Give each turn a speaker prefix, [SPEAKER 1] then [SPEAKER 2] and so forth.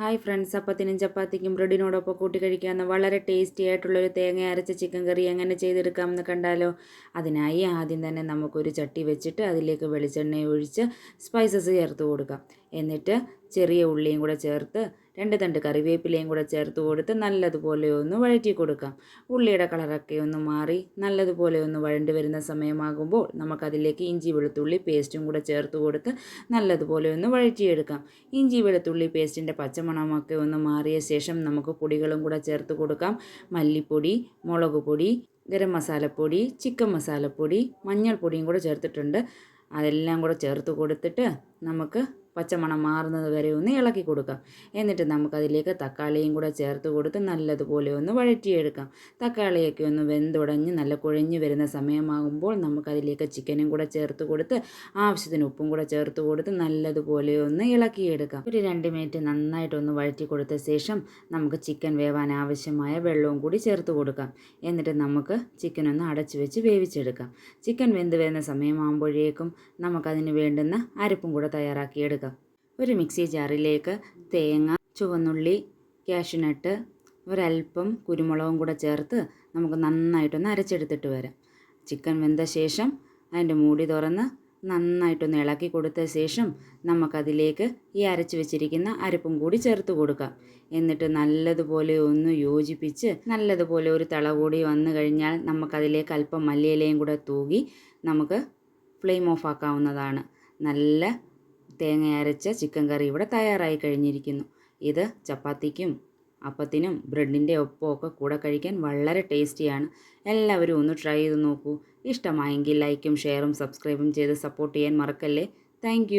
[SPEAKER 1] Hi friends, അപ്പത്തിനും ചപ്പാത്തിക്കും ബ്രെഡിനോടൊപ്പം കൂട്ടി കഴിക്കാവുന്ന വളരെ tasty ആയിട്ടുള്ളൊരു തേങ്ങ അരച്ച ചിക്കൻ കറി എങ്ങനെ ചെയ്തെടുക്കാമെന്ന് കണ്ടാലോ. അതിനായി ആദ്യം തന്നെ നമുക്കൊരു ചട്ടി വെച്ചിട്ട് അതിലേക്ക് വെളിച്ചെണ്ണ ഒഴിച്ച് സ്പൈസസ് ചേർത്ത് കൊടുക്കാം. എന്നിട്ട് ചെറിയ ഉള്ളിയും കൂടെ ചേർത്ത് 2 തണ്ട് കറിവേപ്പിലയും കൂടെ ചേർത്ത് കൊടുത്ത് നല്ലതുപോലെ ഒന്ന് വഴറ്റി കൊടുക്കാം. ഉള്ളിയുടെ കളറൊക്കെ ഒന്ന് മാറി നല്ലതുപോലെ ഒന്ന് വഴണ്ടി വരുന്ന സമയമാകുമ്പോൾ നമുക്കതിലേക്ക് ഇഞ്ചി വെളുത്തുള്ളി പേസ്റ്റും കൂടെ ചേർത്ത് കൊടുത്ത് നല്ലതുപോലെ ഒന്ന് വഴറ്റിയെടുക്കാം. ഇഞ്ചി വെളുത്തുള്ളി പേസ്റ്റിൻ്റെ പച്ചമണമൊക്കെ ഒന്ന് മാറിയ ശേഷം നമുക്ക് പൊടികളും കൂടെ ചേർത്ത് കൊടുക്കാം. മല്ലിപ്പൊടി, മുളക് പൊടി, ഗരം മസാലപ്പൊടി, ചിക്കൻ മസാലപ്പൊടി, മഞ്ഞൾപ്പൊടിയും കൂടെ ചേർത്തിട്ടുണ്ട്. അതെല്ലാം കൂടെ ചേർത്ത് കൊടുത്തിട്ട് നമുക്ക് പച്ചമണം മാറുന്നത് വരെ ഒന്ന് ഇളക്കി കൊടുക്കാം. എന്നിട്ട് നമുക്കതിലേക്ക് തക്കാളിയും കൂടെ ചേർത്ത് കൊടുത്ത് നല്ലതുപോലെ ഒന്ന് വഴറ്റിയെടുക്കാം. തക്കാളിയൊക്കെ ഒന്ന് വെന്തുടഞ്ഞ് നല്ല കുഴഞ്ഞു വരുന്ന സമയമാകുമ്പോൾ നമുക്കതിലേക്ക് ചിക്കനും കൂടെ ചേർത്ത് കൊടുത്ത് ആവശ്യത്തിന് ഉപ്പും കൂടെ ചേർത്ത് കൊടുത്ത് നല്ലതുപോലെ ഒന്ന് ഇളക്കിയെടുക്കാം. ഒരു 2 മിനിറ്റ് നന്നായിട്ടൊന്ന് വഴറ്റി കൊടുത്ത ശേഷം നമുക്ക് ചിക്കൻ വേവാൻ ആവശ്യമായ വെള്ളവും കൂടി ചേർത്ത് കൊടുക്കാം. എന്നിട്ട് നമുക്ക് ചിക്കൻ ഒന്ന് അടച്ചു വെച്ച് വേവിച്ചെടുക്കാം. ചിക്കൻ വെന്ത് വരുന്ന സമയമാകുമ്പോഴേക്കും നമുക്കതിന് വേണ്ടുന്ന അരപ്പും കൂടെ തയ്യാറാക്കിയെടുക്കാം. ഒരു മിക്സി ജാറിലേക്ക് തേങ്ങ, ചുവന്നുള്ളി, കാഷ്യൂനട്ട്, ഒരൽപ്പം കുരുമുളകും കൂടെ ചേർത്ത് നമുക്ക് നന്നായിട്ടൊന്ന് അരച്ചെടുത്തിട്ട് വരാം. ചിക്കൻ വെന്ത ശേഷം അതിൻ്റെ മൂടി തുറന്ന് നന്നായിട്ടൊന്ന് ഇളക്കി കൊടുത്ത ശേഷം നമുക്കതിലേക്ക് ഈ അരച്ച് വെച്ചിരിക്കുന്ന അരപ്പും കൂടി ചേർത്ത് കൊടുക്കാം. എന്നിട്ട് നല്ലതുപോലെ ഒന്ന് യോജിപ്പിച്ച് നല്ലതുപോലെ ഒരു തള കൂടി വന്നു കഴിഞ്ഞാൽ നമുക്കതിലേക്ക് അല്പം മല്ലിയിലയും കൂടെ തൂകി നമുക്ക് ഫ്ലെയിം ഓഫ് ആക്കാവുന്നതാണ്. നല്ല തേങ്ങ അരച്ച ചിക്കൻ കറി ഇവിടെ തയ്യാറായി കഴിഞ്ഞിരിക്കുന്നു. ഇത് ചപ്പാത്തിക്കും അപ്പത്തിനും ബ്രെഡിൻ്റെ ഒപ്പമൊക്കെ കൂടെ കഴിക്കാൻ വളരെ ടേസ്റ്റിയാണ്. എല്ലാവരും ഒന്ന് ട്രൈ ചെയ്ത് നോക്കൂ. ഇഷ്ടമായെങ്കിൽ ലൈക്കും ഷെയറും സബ്സ്ക്രൈബും ചെയ്ത് സപ്പോർട്ട് ചെയ്യാൻ മറക്കല്ലേ. താങ്ക്